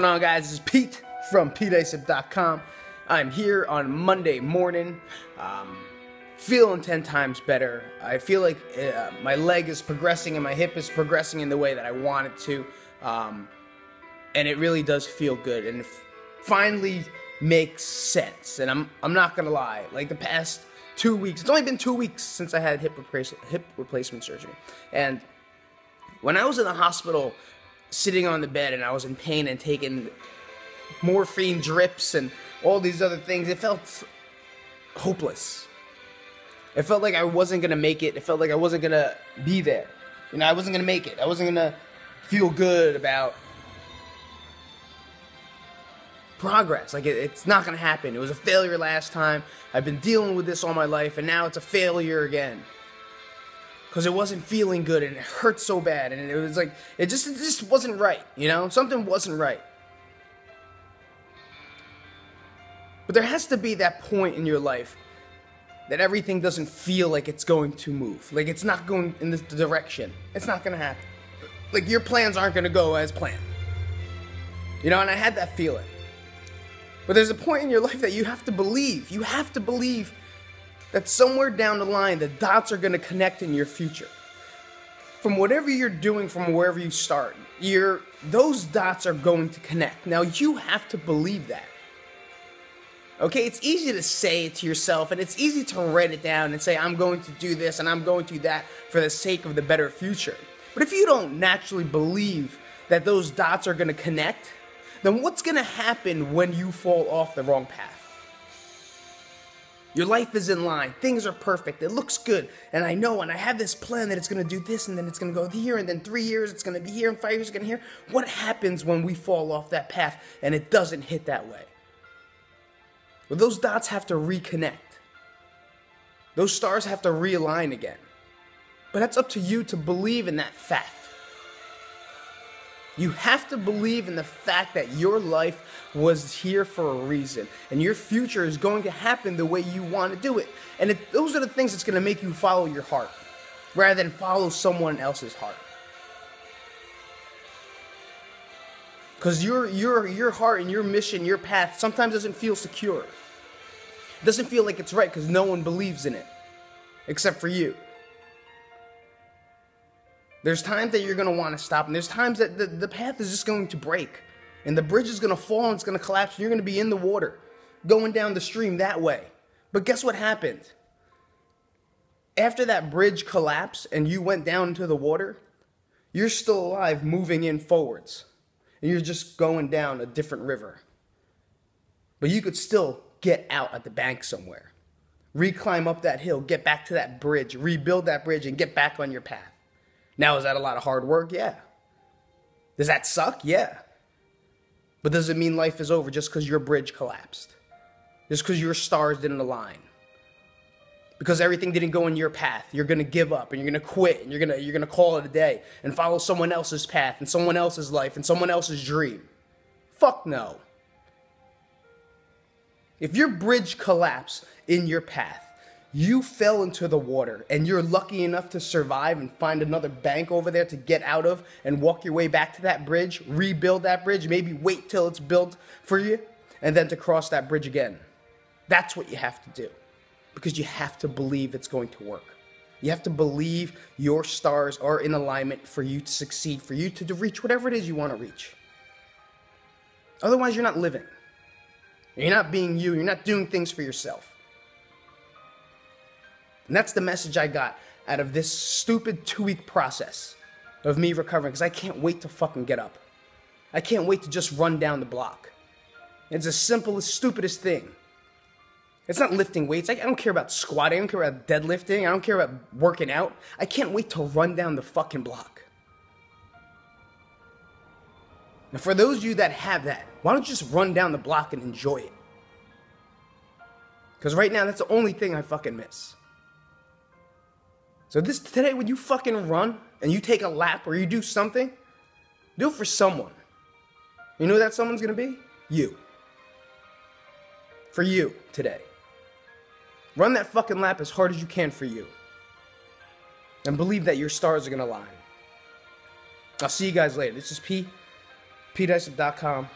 What's going on, guys? This is Pete from PeteIsip.com. I'm here on Monday morning, feeling 10 times better. I feel like my leg is progressing and my hip is progressing in the way that I want it to, and it really does feel good, and it finally makes sense. And I'm not gonna lie, like the past 2 weeks, it's only been 2 weeks since I had hip replacement surgery, and when I was in the hospital, sitting on the bed and I was in pain and taking morphine drips and all these other things, it felt hopeless. It felt like I wasn't gonna make it. It felt like I wasn't gonna be there. You know, I wasn't gonna make it. I wasn't gonna feel good about progress. Like, it's not gonna happen. It was a failure last time. I've been dealing with this all my life, and now it's a failure again. Because it wasn't feeling good, and it hurt so bad, and it was like, it just wasn't right, you know? Something wasn't right. But there has to be that point in your life that everything doesn't feel like it's going to move. Like, it's not going in this direction. It's not going to happen. Like, your plans aren't going to go as planned. You know, and I had that feeling. But there's a point in your life that you have to believe. You have to believe that somewhere down the line, the dots are going to connect in your future. From whatever you're doing, from wherever you start, those dots are going to connect. Now, you have to believe that. Okay, it's easy to say it to yourself, and it's easy to write it down and say, I'm going to do this and I'm going to do that for the sake of the better future. But if you don't naturally believe that those dots are going to connect, then what's going to happen when you fall off the wrong path? Your life is in line. Things are perfect. It looks good. And I know, and I have this plan that it's going to do this, and then it's going to go here, and then 3 years it's going to be here, and 5 years it's going to be here. What happens when we fall off that path and it doesn't hit that way? Well, those dots have to reconnect. Those stars have to realign again. But that's up to you to believe in that fact. You have to believe in the fact that your life was here for a reason, and your future is going to happen the way you want to do it. And those are the things that's going to make you follow your heart, rather than follow someone else's heart. Because your heart and your mission, your path, sometimes doesn't feel secure. It doesn't feel like it's right because no one believes in it, except for you. There's times that you're going to want to stop, and there's times that the path is just going to break, and the bridge is going to fall, and it's going to collapse, and you're going to be in the water, going down the stream that way. But guess what happened? After that bridge collapsed, and you went down into the water, you're still alive, moving in forwards, and you're just going down a different river. But you could still get out at the bank somewhere, reclimb up that hill, get back to that bridge, rebuild that bridge, and get back on your path. Now, is that a lot of hard work? Yeah. Does that suck? Yeah. But does it mean life is over just because your bridge collapsed? Just because your stars didn't align? Because everything didn't go in your path, you're going to give up, and you're going to quit, and you're going to call it a day and follow someone else's path and someone else's life and someone else's dream? Fuck no. If your bridge collapsed in your path, you fell into the water, and you're lucky enough to survive and find another bank over there to get out of and walk your way back to that bridge, rebuild that bridge, maybe wait till it's built for you, and then to cross that bridge again. That's what you have to do, because you have to believe it's going to work. You have to believe your stars are in alignment for you to succeed, for you to reach whatever it is you want to reach. Otherwise, you're not living. You're not being you. You're not doing things for yourself. And that's the message I got out of this stupid 2-week process of me recovering, because I can't wait to fucking get up. I can't wait to just run down the block. It's the simplest, stupidest thing. It's not lifting weights. I don't care about squatting. I don't care about deadlifting. I don't care about working out. I can't wait to run down the fucking block. Now, for those of you that have that, why don't you just run down the block and enjoy it? Because right now, that's the only thing I fucking miss. So today, when you fucking run and you take a lap or you do something, do it for someone. You know who that someone's going to be? You. For you today. Run that fucking lap as hard as you can for you. And believe that your stars are going to align. I'll see you guys later. This is PeteIsip.com.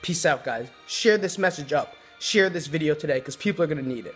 Peace out, guys. Share this message up. Share this video today because people are going to need it.